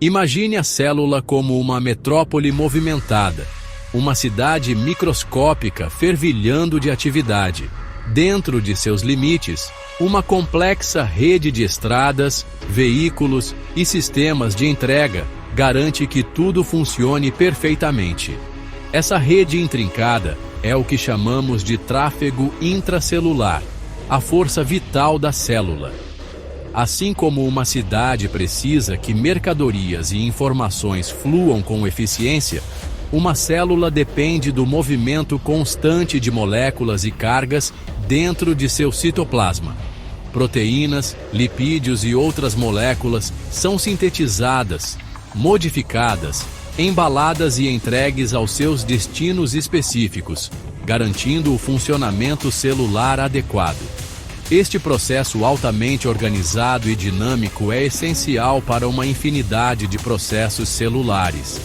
Imagine a célula como uma metrópole movimentada, uma cidade microscópica fervilhando de atividade. Dentro de seus limites, uma complexa rede de estradas, veículos e sistemas de entrega garante que tudo funcione perfeitamente. Essa rede intrincada é o que chamamos de tráfego intracelular, a força vital da célula. Assim como uma cidade precisa que mercadorias e informações fluam com eficiência, uma célula depende do movimento constante de moléculas e cargas dentro de seu citoplasma. Proteínas, lipídios e outras moléculas são sintetizadas, modificadas, embaladas e entregues aos seus destinos específicos, garantindo o funcionamento celular adequado. Este processo altamente organizado e dinâmico é essencial para uma infinidade de processos celulares,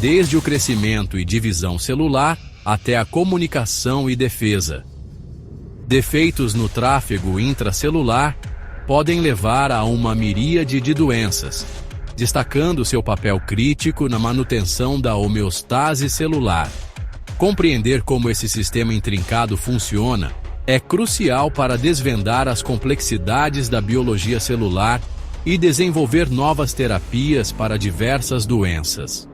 desde o crescimento e divisão celular até a comunicação e defesa. Defeitos no tráfego intracelular podem levar a uma miríade de doenças, destacando seu papel crítico na manutenção da homeostase celular. Compreender como esse sistema intrincado funciona é crucial para desvendar as complexidades da biologia celular e desenvolver novas terapias para diversas doenças.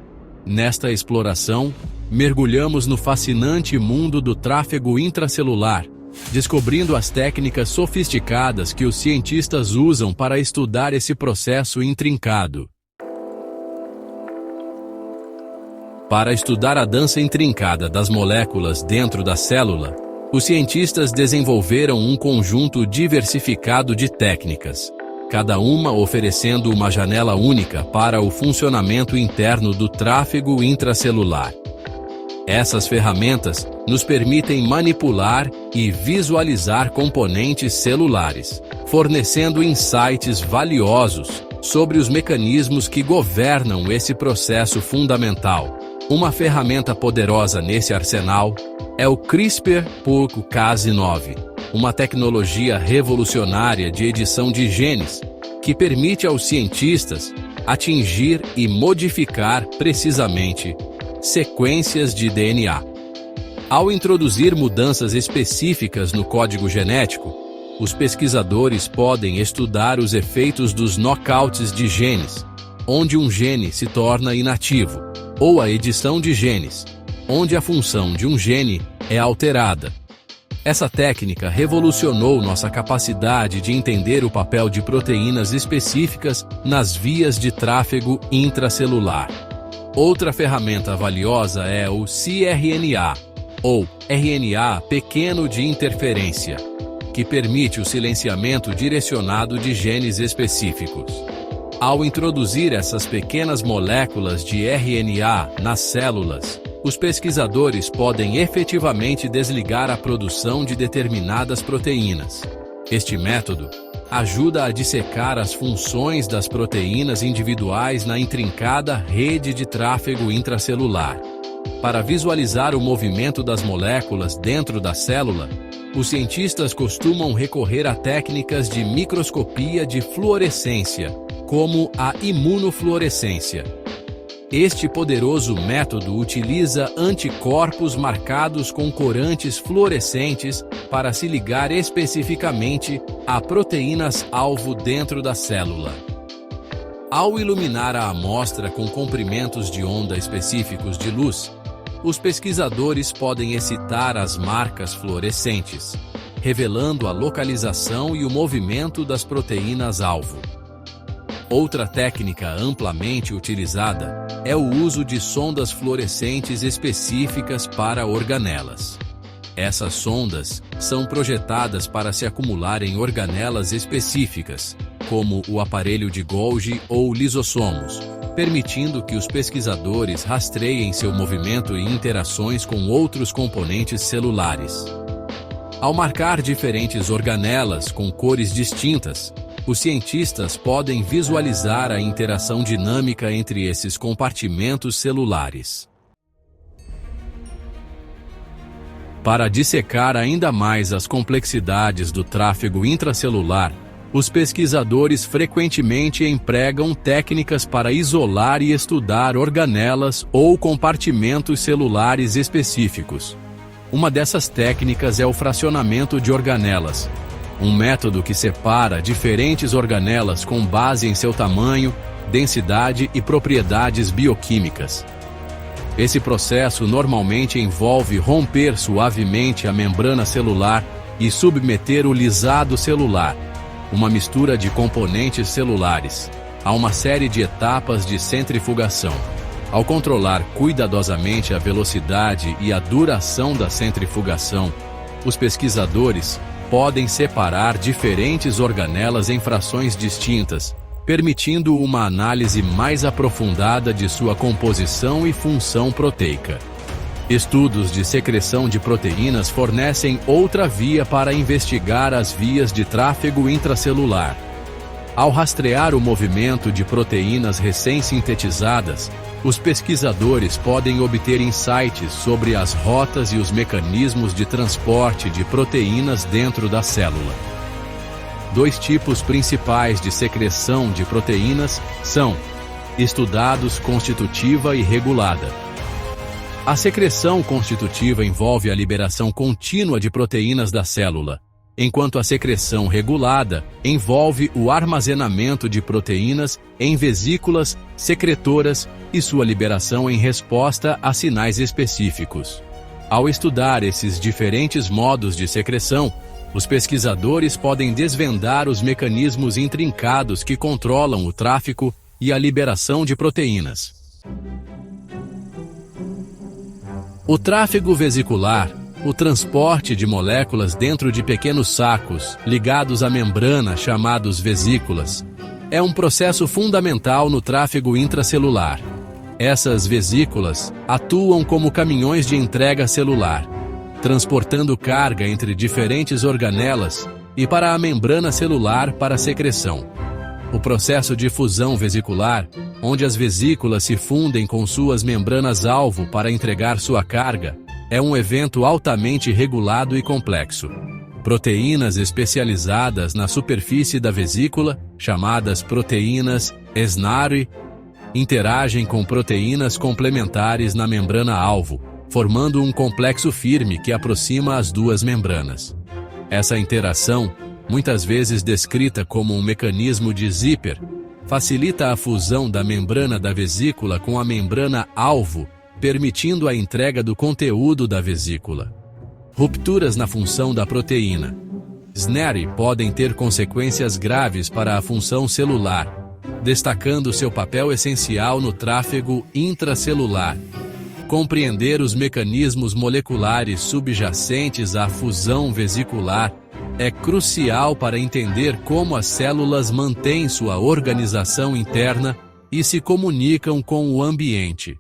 Nesta exploração, mergulhamos no fascinante mundo do tráfego intracelular, descobrindo as técnicas sofisticadas que os cientistas usam para estudar esse processo intrincado. Para estudar a dança intrincada das moléculas dentro da célula, os cientistas desenvolveram um conjunto diversificado de técnicas, cada uma oferecendo uma janela única para o funcionamento interno do tráfego intracelular. Essas ferramentas nos permitem manipular e visualizar componentes celulares, fornecendo insights valiosos sobre os mecanismos que governam esse processo fundamental. Uma ferramenta poderosa nesse arsenal é o CRISPR-Cas9, uma tecnologia revolucionária de edição de genes que permite aos cientistas atingir e modificar precisamente sequências de DNA. Ao introduzir mudanças específicas no código genético, os pesquisadores podem estudar os efeitos dos knockouts de genes, onde um gene se torna inativo, ou a edição de genes, onde a função de um gene é alterada. Essa técnica revolucionou nossa capacidade de entender o papel de proteínas específicas nas vias de tráfego intracelular. Outra ferramenta valiosa é o cRNA, ou RNA pequeno de interferência, que permite o silenciamento direcionado de genes específicos. Ao introduzir essas pequenas moléculas de RNA nas células, os pesquisadores podem efetivamente desligar a produção de determinadas proteínas. Este método ajuda a dissecar as funções das proteínas individuais na intrincada rede de tráfego intracelular. Para visualizar o movimento das moléculas dentro da célula, os cientistas costumam recorrer a técnicas de microscopia de fluorescência, como a imunofluorescência. Este poderoso método utiliza anticorpos marcados com corantes fluorescentes para se ligar especificamente a proteínas-alvo dentro da célula. Ao iluminar a amostra com comprimentos de onda específicos de luz, os pesquisadores podem excitar as marcas fluorescentes, revelando a localização e o movimento das proteínas-alvo. Outra técnica amplamente utilizada é o uso de sondas fluorescentes específicas para organelas. Essas sondas são projetadas para se acumular em organelas específicas, como o aparelho de Golgi ou lisossomos, permitindo que os pesquisadores rastreiem seu movimento e interações com outros componentes celulares. Ao marcar diferentes organelas com cores distintas, os cientistas podem visualizar a interação dinâmica entre esses compartimentos celulares. Para dissecar ainda mais as complexidades do tráfego intracelular, Os pesquisadores frequentemente empregam técnicas para isolar e estudar organelas ou compartimentos celulares específicos. Uma dessas técnicas é o fracionamento de organelas, um método que separa diferentes organelas com base em seu tamanho, densidade e propriedades bioquímicas. Esse processo normalmente envolve romper suavemente a membrana celular e submeter o lisado celular, uma mistura de componentes celulares, a uma série de etapas de centrifugação. Ao controlar cuidadosamente a velocidade e a duração da centrifugação, os pesquisadores podem separar diferentes organelas em frações distintas, permitindo uma análise mais aprofundada de sua composição e função proteica. Estudos de secreção de proteínas fornecem outra via para investigar as vias de tráfego intracelular. Ao rastrear o movimento de proteínas recém-sintetizadas, os pesquisadores podem obter insights sobre as rotas e os mecanismos de transporte de proteínas dentro da célula. Dois tipos principais de secreção de proteínas são estudados constitutiva e regulada. A secreção constitutiva envolve a liberação contínua de proteínas da célula, enquanto a secreção regulada envolve o armazenamento de proteínas em vesículas secretoras e sua liberação em resposta a sinais específicos. Ao estudar esses diferentes modos de secreção, os pesquisadores podem desvendar os mecanismos intrincados que controlam o tráfego e a liberação de proteínas. O tráfego vesicular, o transporte de moléculas dentro de pequenos sacos ligados à membrana chamados vesículas, é um processo fundamental no tráfego intracelular. Essas vesículas atuam como caminhões de entrega celular, transportando carga entre diferentes organelas e para a membrana celular para secreção. O processo de fusão vesicular, onde as vesículas se fundem com suas membranas-alvo para entregar sua carga, é um evento altamente regulado e complexo. Proteínas especializadas na superfície da vesícula, chamadas proteínas SNARI, interagem com proteínas complementares na membrana-alvo, formando um complexo firme que aproxima as duas membranas. Essa interação, muitas vezes descrita como um mecanismo de zíper, facilita a fusão da membrana da vesícula com a membrana-alvo, permitindo a entrega do conteúdo da vesícula. Rupturas na função da proteína SNARI podem ter consequências graves para a função celular, destacando seu papel essencial no tráfego intracelular. Compreender os mecanismos moleculares subjacentes à fusão vesicular é crucial para entender como as células mantêm sua organização interna e se comunicam com o ambiente.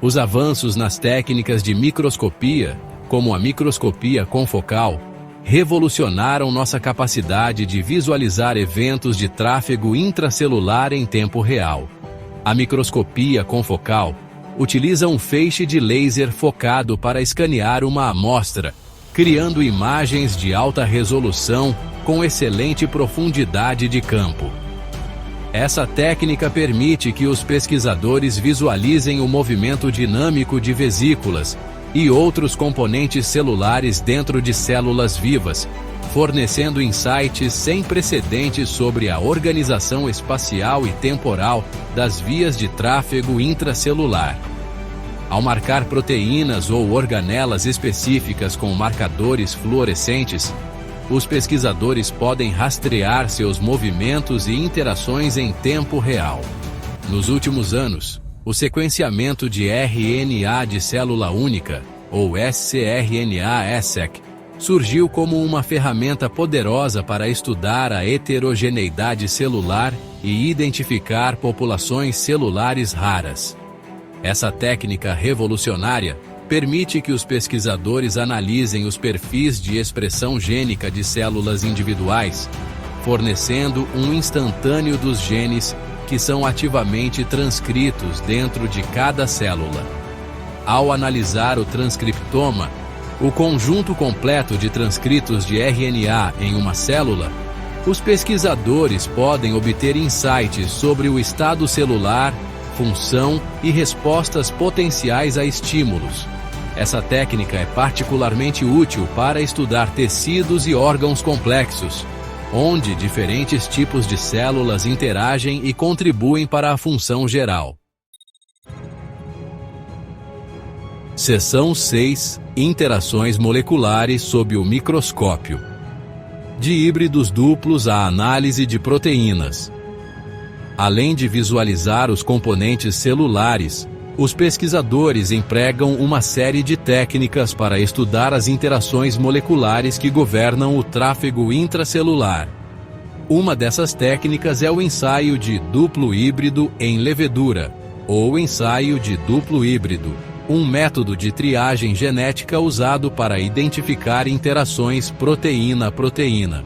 Os avanços nas técnicas de microscopia, como a microscopia confocal, revolucionaram nossa capacidade de visualizar eventos de tráfego intracelular em tempo real. A microscopia confocal utiliza um feixe de laser focado para escanear uma amostra, criando imagens de alta resolução com excelente profundidade de campo. Essa técnica permite que os pesquisadores visualizem o movimento dinâmico de vesículas e outros componentes celulares dentro de células vivas, fornecendo insights sem precedentes sobre a organização espacial e temporal das vias de tráfego intracelular. Ao marcar proteínas ou organelas específicas com marcadores fluorescentes, os pesquisadores podem rastrear seus movimentos e interações em tempo real. Nos últimos anos, o sequenciamento de RNA de célula única, ou scRNA-seq, surgiu como uma ferramenta poderosa para estudar a heterogeneidade celular e identificar populações celulares raras. Essa técnica revolucionária permite que os pesquisadores analisem os perfis de expressão gênica de células individuais, fornecendo um instantâneo dos genes que são ativamente transcritos dentro de cada célula. Ao analisar o transcriptoma, o conjunto completo de transcritos de RNA em uma célula, os pesquisadores podem obter insights sobre o estado celular, função e respostas potenciais a estímulos. Essa técnica é particularmente útil para estudar tecidos e órgãos complexos, onde diferentes tipos de células interagem e contribuem para a função geral. Seção 6. Interações moleculares sob o microscópio. De híbridos duplos à análise de proteínas. Além de visualizar os componentes celulares, os pesquisadores empregam uma série de técnicas para estudar as interações moleculares que governam o tráfego intracelular. Uma dessas técnicas é o ensaio de duplo híbrido em levedura, ou ensaio de duplo híbrido, um método de triagem genética usado para identificar interações proteína-proteína.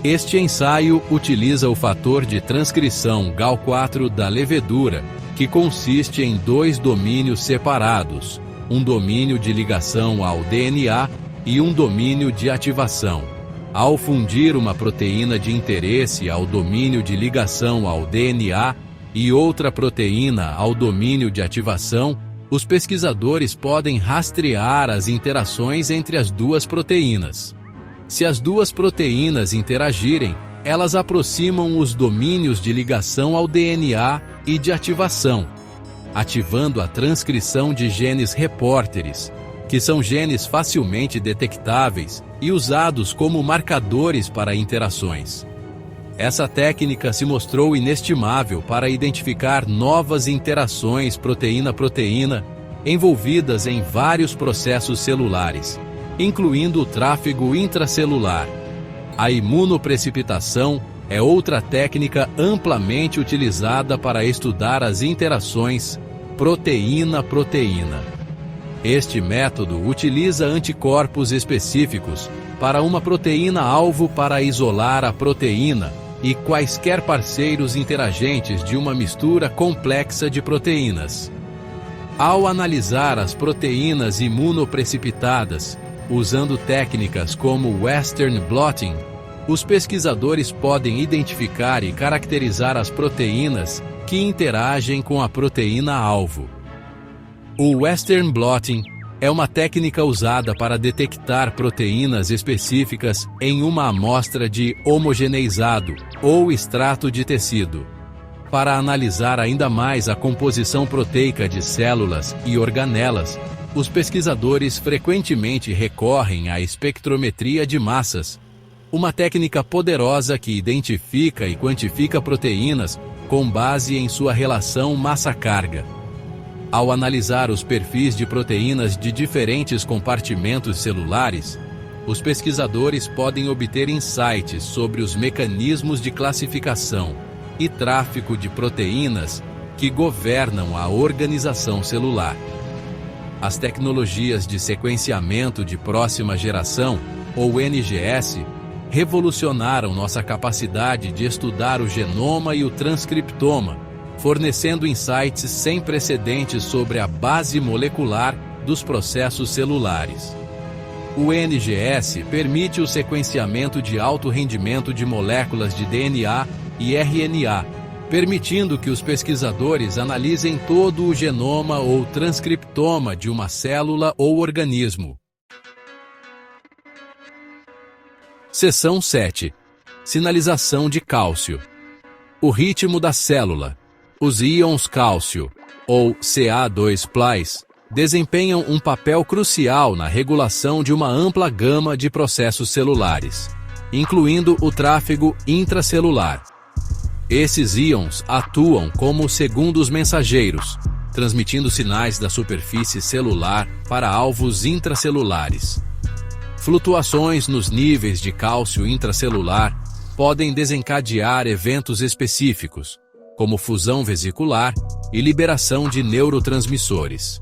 Este ensaio utiliza o fator de transcrição Gal4 da levedura, que consiste em 2 domínios separados, um domínio de ligação ao DNA e um domínio de ativação. Ao fundir uma proteína de interesse ao domínio de ligação ao DNA e outra proteína ao domínio de ativação, os pesquisadores podem rastrear as interações entre as duas proteínas. Se as duas proteínas interagirem, elas aproximam os domínios de ligação ao DNA e de ativação, ativando a transcrição de genes repórteres, que são genes facilmente detectáveis e usados como marcadores para interações. Essa técnica se mostrou inestimável para identificar novas interações proteína-proteína envolvidas em vários processos celulares, incluindo o tráfego intracelular. A imunoprecipitação é outra técnica amplamente utilizada para estudar as interações proteína-proteína. Este método utiliza anticorpos específicos para uma proteína-alvo para isolar a proteína e quaisquer parceiros interagentes de uma mistura complexa de proteínas. Ao analisar as proteínas imunoprecipitadas, usando técnicas como Western blotting, os pesquisadores podem identificar e caracterizar as proteínas que interagem com a proteína-alvo. O Western blotting é uma técnica usada para detectar proteínas específicas em uma amostra de homogeneizado ou extrato de tecido. Para analisar ainda mais a composição proteica de células e organelas, os pesquisadores frequentemente recorrem à espectrometria de massas, uma técnica poderosa que identifica e quantifica proteínas com base em sua relação massa-carga. Ao analisar os perfis de proteínas de diferentes compartimentos celulares, os pesquisadores podem obter insights sobre os mecanismos de classificação e tráfico de proteínas que governam a organização celular. As tecnologias de sequenciamento de próxima geração, ou NGS, revolucionaram nossa capacidade de estudar o genoma e o transcriptoma, fornecendo insights sem precedentes sobre a base molecular dos processos celulares. O NGS permite o sequenciamento de alto rendimento de moléculas de DNA e RNA, permitindo que os pesquisadores analisem todo o genoma ou transcriptoma de uma célula ou organismo. Seção 7. Sinalização de cálcio. O ritmo da célula. Os íons cálcio, ou Ca2+, desempenham um papel crucial na regulação de uma ampla gama de processos celulares, incluindo o tráfego intracelular. Esses íons atuam como segundos mensageiros, transmitindo sinais da superfície celular para alvos intracelulares. Flutuações nos níveis de cálcio intracelular podem desencadear eventos específicos, como fusão vesicular e liberação de neurotransmissores.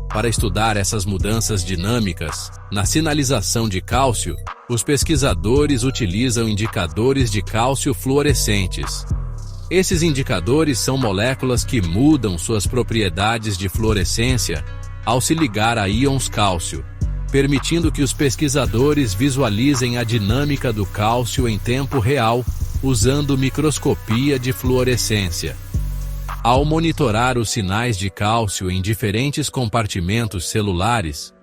Para estudar essas mudanças dinâmicas na sinalização de cálcio, os pesquisadores utilizam indicadores de cálcio fluorescentes. Esses indicadores são moléculas que mudam suas propriedades de fluorescência ao se ligar a íons cálcio, permitindo que os pesquisadores visualizem a dinâmica do cálcio em tempo real, usando microscopia de fluorescência. Ao monitorar os sinais de cálcio em diferentes compartimentos celulares,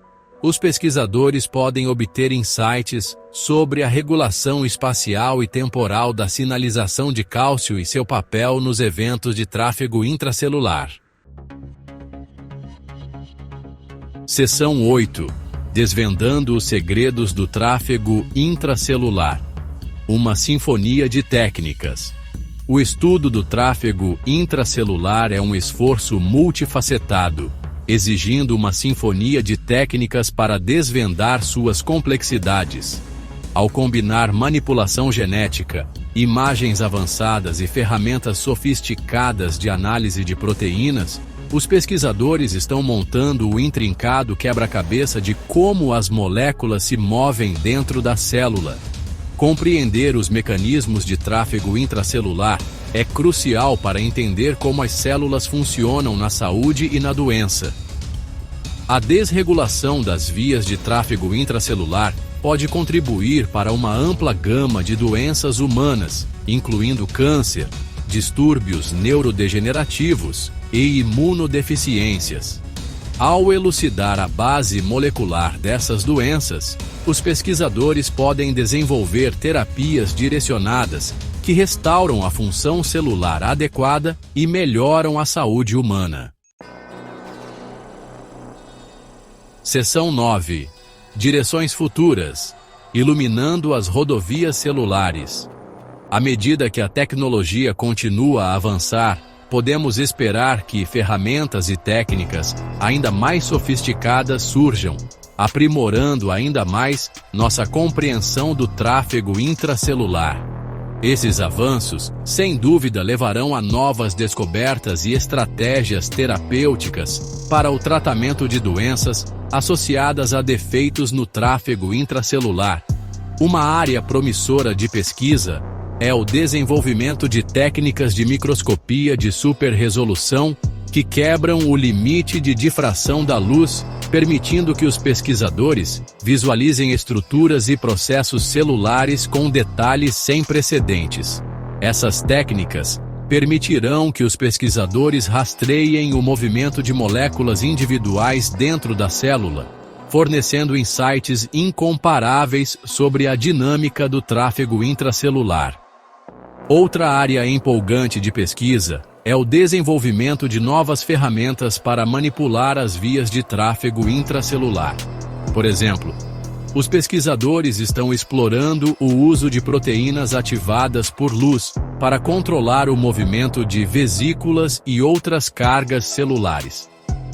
os pesquisadores podem obter insights sobre a regulação espacial e temporal da sinalização de cálcio e seu papel nos eventos de tráfego intracelular. Seção 8. Desvendando os segredos do tráfego intracelular. Uma sinfonia de técnicas. O estudo do tráfego intracelular é um esforço multifacetado, exigindo uma sinfonia de técnicas para desvendar suas complexidades. Ao combinar manipulação genética, imagens avançadas e ferramentas sofisticadas de análise de proteínas, os pesquisadores estão montando o intrincado quebra-cabeça de como as moléculas se movem dentro da célula. Compreender os mecanismos de tráfego intracelular é crucial para entender como as células funcionam na saúde e na doença. A desregulação das vias de tráfego intracelular pode contribuir para uma ampla gama de doenças humanas, incluindo câncer, distúrbios neurodegenerativos e imunodeficiências. Ao elucidar a base molecular dessas doenças, os pesquisadores podem desenvolver terapias direcionadas que restauram a função celular adequada e melhoram a saúde humana. Seção 9. Direções futuras. Iluminando as rodovias celulares. À medida que a tecnologia continua a avançar, podemos esperar que ferramentas e técnicas ainda mais sofisticadas surjam, aprimorando ainda mais nossa compreensão do tráfego intracelular. Esses avanços, sem dúvida, levarão a novas descobertas e estratégias terapêuticas para o tratamento de doenças associadas a defeitos no tráfego intracelular. Uma área promissora de pesquisa é o desenvolvimento de técnicas de microscopia de superresolução que quebram o limite de difração da luz, permitindo que os pesquisadores visualizem estruturas e processos celulares com detalhes sem precedentes. Essas técnicas permitirão que os pesquisadores rastreiem o movimento de moléculas individuais dentro da célula, fornecendo insights incomparáveis sobre a dinâmica do tráfego intracelular. Outra área empolgante de pesquisa é o desenvolvimento de novas ferramentas para manipular as vias de tráfego intracelular. Por exemplo, os pesquisadores estão explorando o uso de proteínas ativadas por luz para controlar o movimento de vesículas e outras cargas celulares.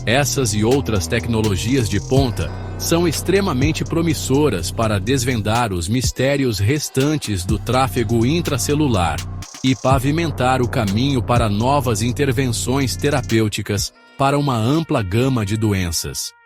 Essas e outras tecnologias de ponta são extremamente promissoras para desvendar os mistérios restantes do tráfego intracelular e pavimentar o caminho para novas intervenções terapêuticas para uma ampla gama de doenças.